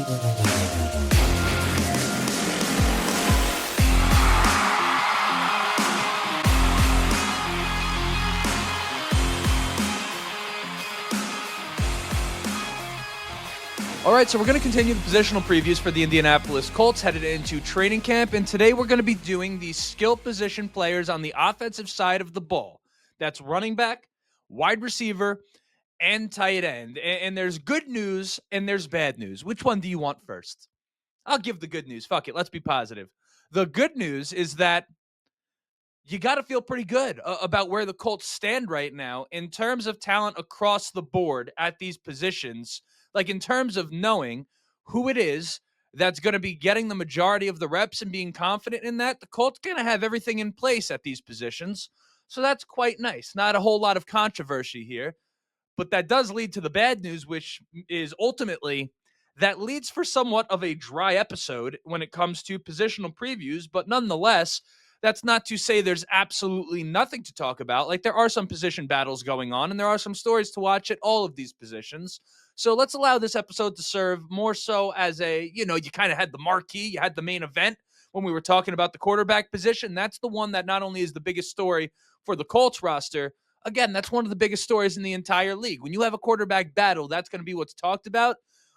All right, so we're going to continue the positional previews for the Indianapolis Colts headed into training camp, and today we're going to be doing the skill position players on the offensive side of the ball. That's running back, wide receiver, and tight end. And there's good news and there's bad news. Which one do you want first? I'll give the good news. Fuck it, let's be positive. The good news is that you got to feel pretty good about where the Colts stand right now in terms of talent across the board at these positions. Like in terms of knowing who it is that's going to be getting the majority of the reps and being confident in that, the Colts going to have everything in place at these positions. So that's quite nice. Not a whole lot of controversy here. But that does lead to the bad news, which is ultimately that leads for somewhat of a dry episode when it comes to positional previews. But nonetheless, that's not to say there's absolutely nothing to talk about. Like there are some position battles going on and there are some stories to watch at all of these positions. So let's allow this episode to serve more so as you kind of had the marquee, you had the main event when we were talking about the quarterback position. That's the one that not only is the biggest story for the Colts roster, again, that's one of the biggest stories in the entire league. When you have a quarterback battle, that's going to be what's talked about.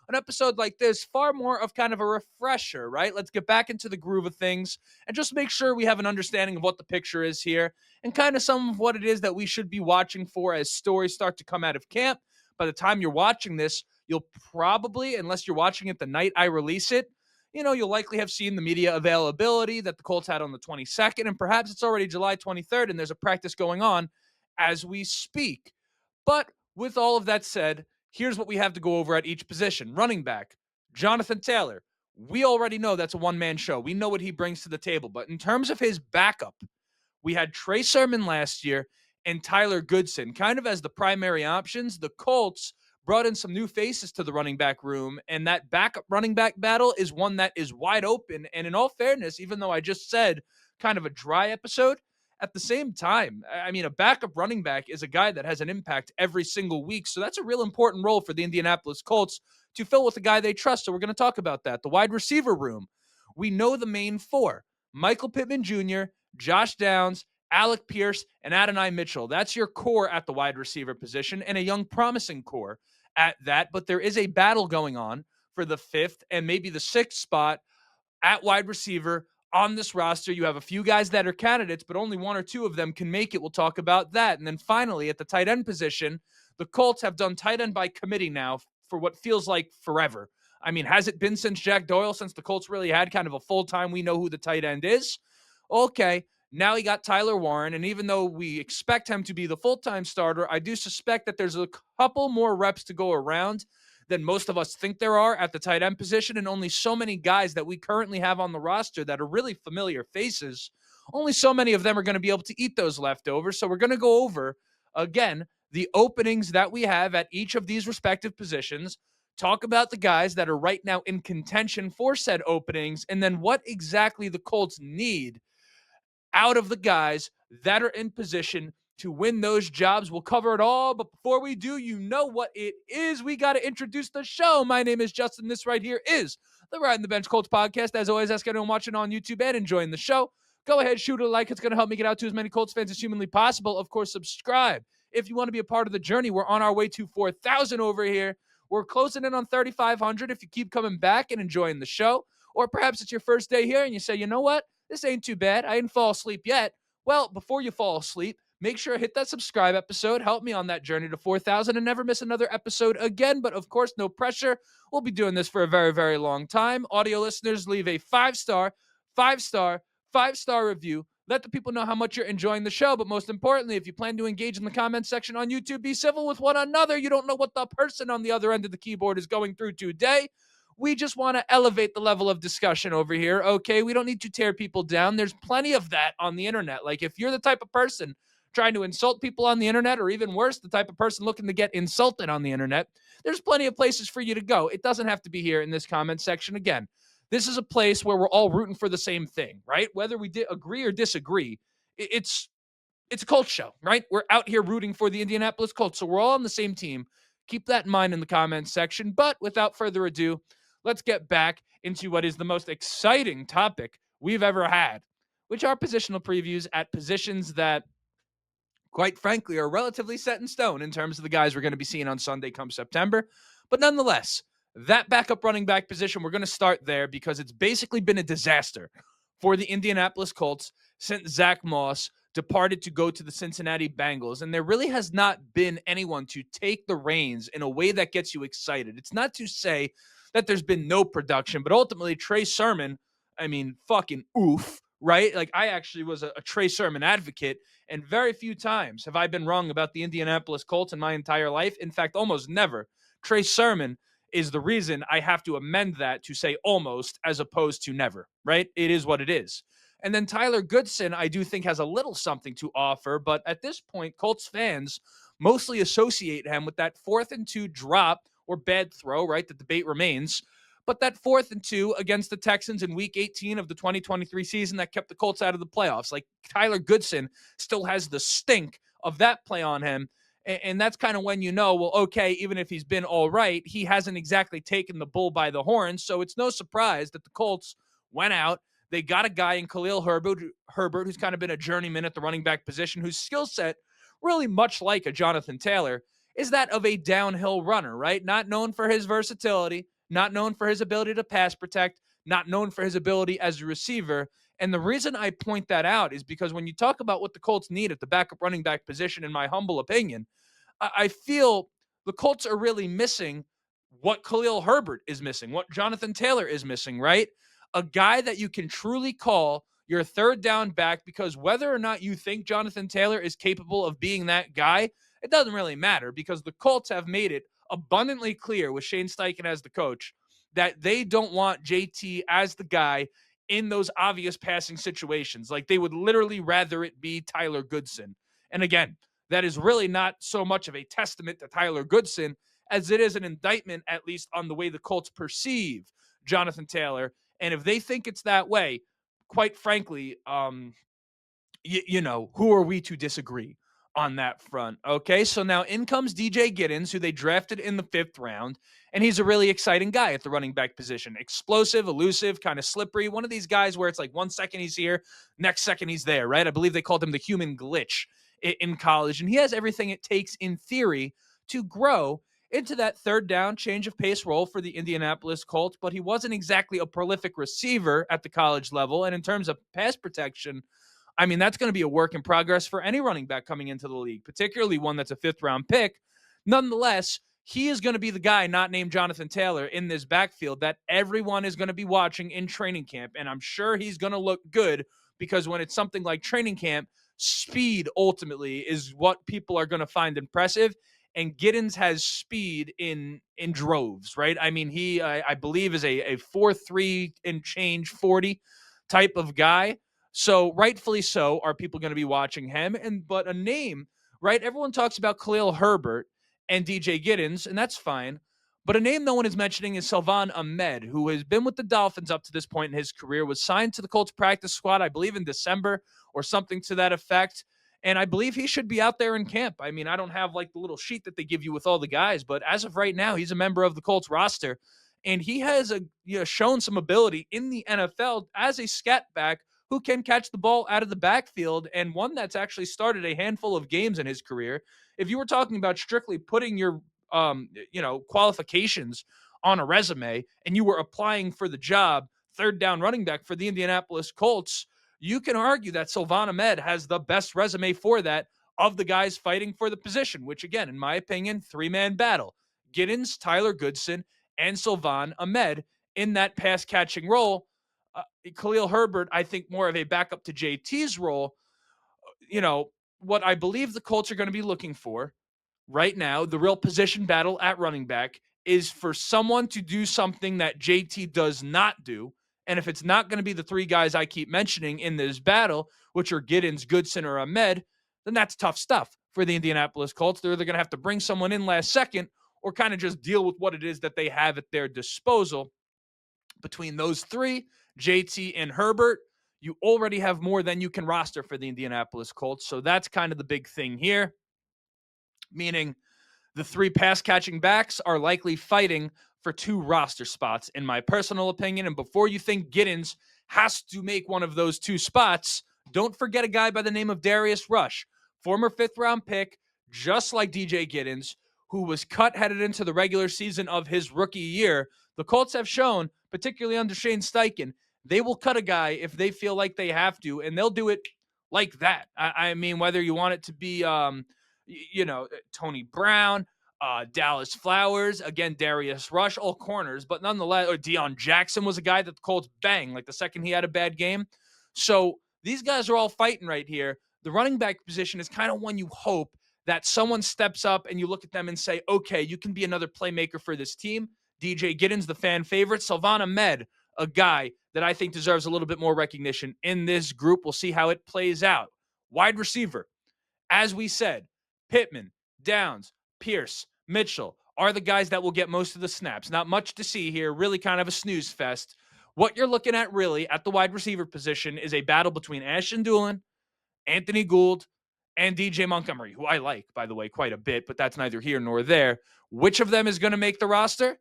An episode like this, far more of kind of a refresher, right? Let's get back into the groove of things and just make sure we have an understanding of what the picture is here and kind of some of what it is that we should be watching for as stories start to come out of camp. By the time you're watching this, you'll probably, unless you're watching it the night I release it, you'll likely have seen the media availability that the Colts had on the 22nd, and perhaps it's already July 23rd and there's a practice going on as we speak. But with all of that said, here's what we have to go over at each position. Running back, Jonathan Taylor. We already know that's a one-man show. We know what he brings to the table. But in terms of his backup, we had Trey Sermon last year and Tyler Goodson kind of as the primary options. The Colts brought in some new faces to the running back room, and that backup running back battle is one that is wide open. And in all fairness, even though I just said kind of a dry episode, at the same time, I mean, a backup running back is a guy that has an impact every single week. So that's a real important role for the Indianapolis Colts to fill with a guy they trust. So we're going to talk about that. The wide receiver room, we know the main four: Michael Pittman Jr., Josh Downs, Alec Pierce, and Adonai Mitchell. That's your core at the wide receiver position, and a young, promising core at that. But there is a battle going on for the fifth and maybe the sixth spot at wide receiver on this roster. You have a few guys that are candidates, but only one or two of them can make it. We'll talk about that. And then finally, at the tight end position, the Colts have done tight end by committee now for what feels like forever. I mean, has it been since Jack Doyle, since the Colts really had kind of a full-time, we know who the tight end is? Okay, now he got Tyler Warren, and even though we expect him to be the full-time starter, I do suspect that there's a couple more reps to go around than most of us think there are at the tight end position, and only so many guys that we currently have on the roster that are really familiar faces, only so many of them are going to be able to eat those leftovers. So we're going to go over, again, the openings that we have at each of these respective positions, talk about the guys that are right now in contention for said openings, and then what exactly the Colts need out of the guys that are in position to win those jobs. We'll cover it all, but before we do, you know what it is. We got to introduce the show. My name is Justin. This right here is the Riding the Bench Colts podcast. As always, ask anyone watching on YouTube and enjoying the show, go ahead, shoot a like. It's going to help me get out to as many Colts fans as humanly possible. Of course, subscribe if you want to be a part of the journey. We're on our way to 4,000 over here. We're closing in on 3,500 if you keep coming back and enjoying the show. Or perhaps it's your first day here and you say, you know what? This ain't too bad. I didn't fall asleep yet. Well, before you fall asleep, make sure to hit that subscribe episode. Help me on that journey to 4,000 and never miss another episode again. But of course, no pressure. We'll be doing this for a very, very long time. Audio listeners, leave a five-star review. Let the people know how much you're enjoying the show. But most importantly, if you plan to engage in the comment section on YouTube, be civil with one another. You don't know what the person on the other end of the keyboard is going through today. We just want to elevate the level of discussion over here, okay? We don't need to tear people down. There's plenty of that on the internet. Like, if you're the type of person trying to insult people on the internet, or even worse, the type of person looking to get insulted on the internet, there's plenty of places for you to go. It doesn't have to be here in this comment section. Again, this is a place where we're all rooting for the same thing, right? Whether we agree or disagree, it's a Colts show, right? We're out here rooting for the Indianapolis Colts, so we're all on the same team. Keep that in mind in the comments section. But without further ado, let's get back into what is the most exciting topic we've ever had, which are positional previews at positions that, quite frankly, are relatively set in stone in terms of the guys we're going to be seeing on Sunday come September. But nonetheless, that backup running back position, we're going to start there because it's basically been a disaster for the Indianapolis Colts since Zach Moss departed to go to the Cincinnati Bengals. And there really has not been anyone to take the reins in a way that gets you excited. It's not to say that there's been no production, but ultimately, Trey Sermon, I mean, fucking oof, right? Like, I actually was a Trey Sermon advocate, and very few times have I been wrong about the Indianapolis Colts in my entire life. In fact, almost never. Trey Sermon is the reason I have to amend that to say almost as opposed to never, right? It is what it is. And then Tyler Goodson, I do think, has a little something to offer, but at this point, Colts fans mostly associate him with that 4th and 2 drop or bad throw, right? The debate remains. But that 4th and 2 against the Texans in week 18 of the 2023 season that kept the Colts out of the playoffs. Like, Tyler Goodson still has the stink of that play on him. And that's kind of when you know, well, okay, even if he's been all right, he hasn't exactly taken the bull by the horns. So it's no surprise that the Colts went out. They got a guy in Khalil Herbert, who's kind of been a journeyman at the running back position, whose skill set, really much like a Jonathan Taylor, is that of a downhill runner, right? Not known for his versatility, not known for his ability to pass protect, not known for his ability as a receiver. And the reason I point that out is because when you talk about what the Colts need at the backup running back position, in my humble opinion, I feel the Colts are really missing what Khalil Herbert is missing, what Jonathan Taylor is missing, right? A guy that you can truly call your third down back, because whether or not you think Jonathan Taylor is capable of being that guy, it doesn't really matter, because the Colts have made it abundantly clear with Shane Steichen as the coach that they don't want JT as the guy in those obvious passing situations. Like, they would literally rather it be Tyler Goodson. And again, that is really not so much of a testament to Tyler Goodson as it is an indictment, at least on the way the Colts perceive Jonathan Taylor. And if they think it's that way, quite frankly, who are we to disagree on that front? Okay, so now in comes DJ Giddens, who they drafted in the 5th round, and he's a really exciting guy at the running back position. Explosive, elusive, kind of slippery. One of these guys where it's like 1 second he's here, next second he's there, right? I believe they called him the human glitch in college, and he has everything it takes in theory to grow into that third down change of pace role for the Indianapolis Colts, but he wasn't exactly a prolific receiver at the college level. And in terms of pass protection, I mean, that's going to be a work in progress for any running back coming into the league, particularly one that's a 5th-round pick. Nonetheless, he is going to be the guy not named Jonathan Taylor in this backfield that everyone is going to be watching in training camp. And I'm sure he's going to look good, because when it's something like training camp, speed ultimately is what people are going to find impressive. And Giddens has speed in droves, right? I mean, he, I believe, is a 4.3 and change 40 type of guy. So rightfully so are people going to be watching him. But a name, right? Everyone talks about Khalil Herbert and DJ Giddens, and that's fine. But a name no one is mentioning is Salvon Ahmed, who has been with the Dolphins up to this point in his career, was signed to the Colts practice squad, I believe, in December or something to that effect. And I believe he should be out there in camp. I mean, I don't have like the little sheet that they give you with all the guys, but as of right now, he's a member of the Colts roster. And he has shown some ability in the NFL as a scat back who can catch the ball out of the backfield, and one that's actually started a handful of games in his career. If you were talking about strictly putting your qualifications on a resume and you were applying for the job, third down running back for the Indianapolis Colts, you can argue that Salvon Ahmed has the best resume for that of the guys fighting for the position, which again, in my opinion, 3-man battle. Giddens, Tyler Goodson, and Salvon Ahmed in that pass catching role. Khalil Herbert, I think, more of a backup to JT's role. What I believe the Colts are going to be looking for right now, the real position battle at running back, is for someone to do something that JT does not do. And if it's not going to be the 3 guys I keep mentioning in this battle, which are Giddens, Goodson, or Ahmed, then that's tough stuff for the Indianapolis Colts. They're either going to have to bring someone in last second or kind of just deal with what it is that they have at their disposal. Between those 3, JT and Herbert, you already have more than you can roster for the Indianapolis Colts. So that's kind of the big thing here, meaning the 3 pass catching backs are likely fighting for 2 roster spots, in my personal opinion. And before you think Giddens has to make one of those 2 spots, don't forget a guy by the name of Darius Rush, former 5th-round pick, just like DJ Giddens, who was cut headed into the regular season of his rookie year. The Colts have shown, particularly under Shane Steichen, they will cut a guy if they feel like they have to, and they'll do it like that. I mean, whether you want it to be, Tony Brown, Dallas Flowers, again, Darius Rush, all corners, but nonetheless, or Deion Jackson was a guy that the Colts banged like the second he had a bad game. So these guys are all fighting right here. The running back position is kind of one you hope that someone steps up and you look at them and say, okay, you can be another playmaker for this team. DJ Giddens, the fan favorite. Salvon Ahmed, a guy that I think deserves a little bit more recognition in this group. We'll see how it plays out. Wide receiver, as we said, Pittman, Downs, Pierce, Mitchell are the guys that will get most of the snaps. Not much to see here, really kind of a snooze fest. What you're looking at really at the wide receiver position is a battle between Ashton Dulin, Anthony Gould, and DJ Montgomery, who I like, by the way, quite a bit, but that's neither here nor there. Which of them is going to make the roster?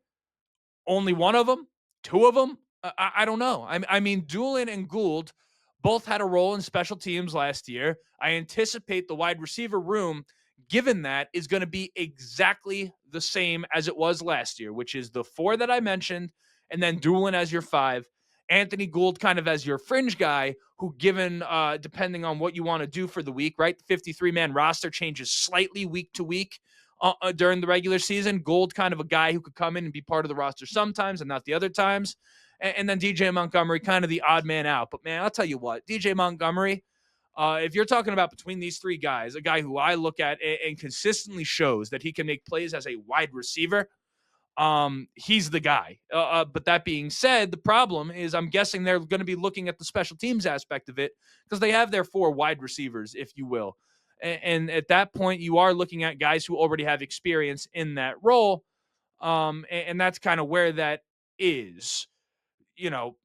Only one of them? 2 of them? I don't know. I mean, Dulin and Gould both had a role in special teams last year. I anticipate the wide receiver room, given that, is going to be exactly the same as it was last year, which is the 4 that I mentioned, and then Dulin as your 5. Anthony Gould kind of as your fringe guy who, given depending on what you want to do for the week, right? The 53-man roster changes slightly week to week during the regular season. Gould kind of a guy who could come in and be part of the roster sometimes and not the other times. And then DJ Montgomery, kind of the odd man out. But, man, I'll tell you what, DJ Montgomery, if you're talking about between these 3 guys, a guy who I look at and consistently shows that he can make plays as a wide receiver, he's the guy. But that being said, the problem is I'm guessing they're going to be looking at the special teams aspect of it because they have their 4 wide receivers, if you will. And at that point, you are looking at guys who already have experience in that role. And that's kind of where that is, you know.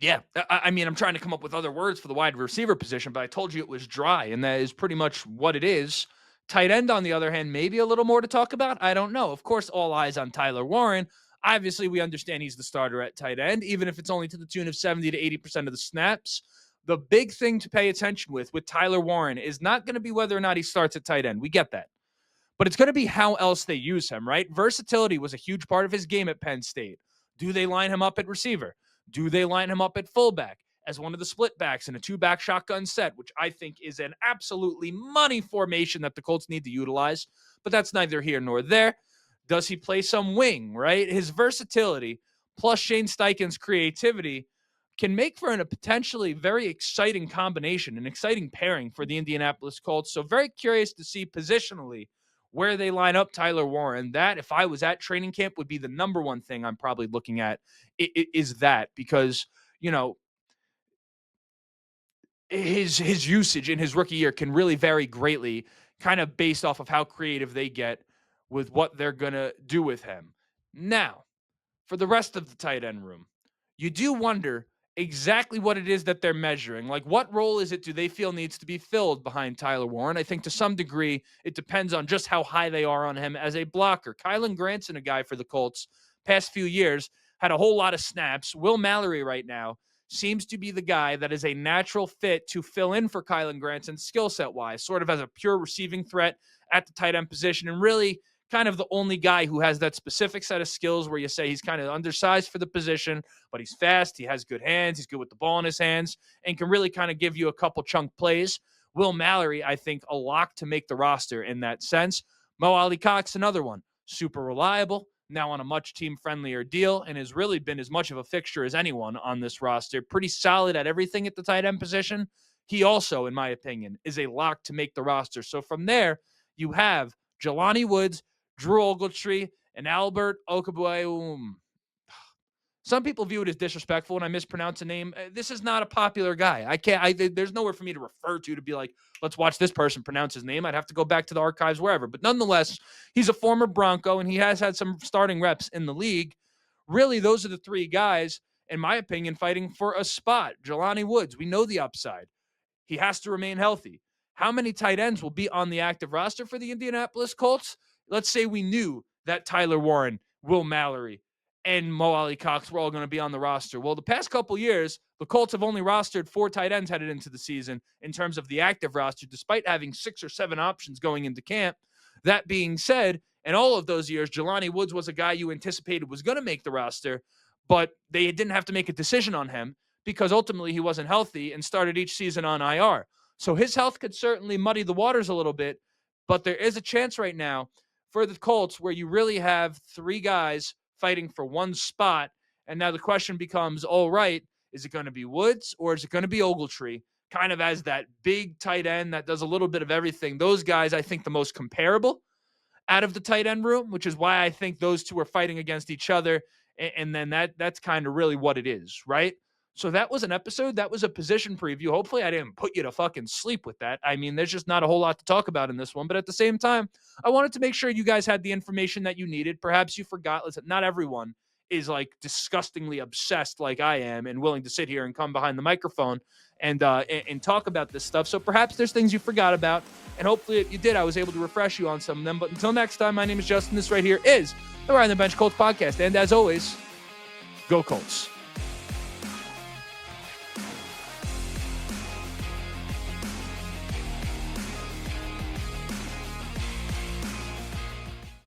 Yeah, I mean, I'm trying to come up with other words for the wide receiver position, but I told you it was dry, and that is pretty much what it is. Tight end, on the other hand, maybe a little more to talk about. I don't know. Of course, all eyes on Tyler Warren. Obviously, we understand he's the starter at tight end, even if it's only to the tune of 70 to 80% of the snaps. The big thing to pay attention with Tyler Warren is not going to be whether or not he starts at tight end. We get that. But it's going to be how else they use him, right? Versatility was a huge part of his game at Penn State. Do they line him up at receiver? Do they line him up at fullback as one of the split backs in a 2-back shotgun set, which I think is an absolutely money formation that the Colts need to utilize? But that's neither here nor there. Does he play some wing, right? His versatility plus Shane Steichen's creativity can make for a potentially very exciting combination, an exciting pairing for the Indianapolis Colts. So very curious to see positionally where they line up Tyler Warren. That, if I was at training camp, would be the number one thing I'm probably looking at, is that, because, you know, his usage in his rookie year can really vary greatly, kind of based off of how creative they get with what they're going to do with him. Now, for the rest of the tight end room, you do wonder exactly what it is that they're measuring. Like, what role is it do they feel needs to be filled behind Tyler Warren? I think to some degree it depends on just how high they are on him as a blocker. Kylan Granson, a guy for the Colts, past few years, had a whole lot of snaps. Will Mallory right now seems to be the guy that is a natural fit to fill in for Kylan Granson skill set wise, sort of as a pure receiving threat at the tight end position, and really kind of the only guy who has that specific set of skills where you say he's kind of undersized for the position, but he's fast, he has good hands, he's good with the ball in his hands, and can really kind of give you a couple chunk plays. Will Mallory, I think, a lock to make the roster in that sense. Mo Ali Cox, another one, super reliable, now on a much team-friendlier deal, and has really been as much of a fixture as anyone on this roster. Pretty solid at everything at the tight end position. He also, in my opinion, is a lock to make the roster. So from there, you have Jelani Woods, Drew Ogletree, and Albert Okabuayum. Some people view it as disrespectful when I mispronounce a name. This is not a popular guy. There's nowhere for me to refer to be like, let's watch this person pronounce his name. I'd have to go back to the archives wherever. But nonetheless, he's a former Bronco, and he has had some starting reps in the league. Really, those are the 3 guys, in my opinion, fighting for a spot. Jelani Woods, we know the upside. He has to remain healthy. How many tight ends will be on the active roster for the Indianapolis Colts? Let's say we knew that Tyler Warren Will Mallory, and Mo Ali Cox were all going to be on the roster. Well, the past couple years, the Colts have only rostered 4 tight ends headed into the season in terms of the active roster, despite having 6 or 7 options going into camp. That being said, in all of those years, Jelani Woods was a guy you anticipated was going to make the roster, but they didn't have to make a decision on him because ultimately he wasn't healthy and started each season on IR. So his health could certainly muddy the waters a little bit, but there is a chance right now for the Colts where you really have 3 guys fighting for one spot. And now the question becomes, all right, is it going to be Woods or is it going to be Ogletree? Kind of as that big tight end that does a little bit of everything. Those guys, I think, the most comparable out of the tight end room, which is why I think those two are fighting against each other. And then that's kind of really what it is, right? So that was an episode. That was a position preview. Hopefully I didn't put you to fucking sleep with that. I mean, there's just not a whole lot to talk about in this one. But at the same time, I wanted to make sure you guys had the information that you needed. Perhaps you forgot. Listen, not everyone is like disgustingly obsessed like I am and willing to sit here and come behind the microphone and talk about this stuff. So perhaps there's things you forgot about. And hopefully if you did, I was able to refresh you on some of them. But until next time, my name is Justin. This right here is the Ride on the Bench Colts podcast. And as always, go Colts.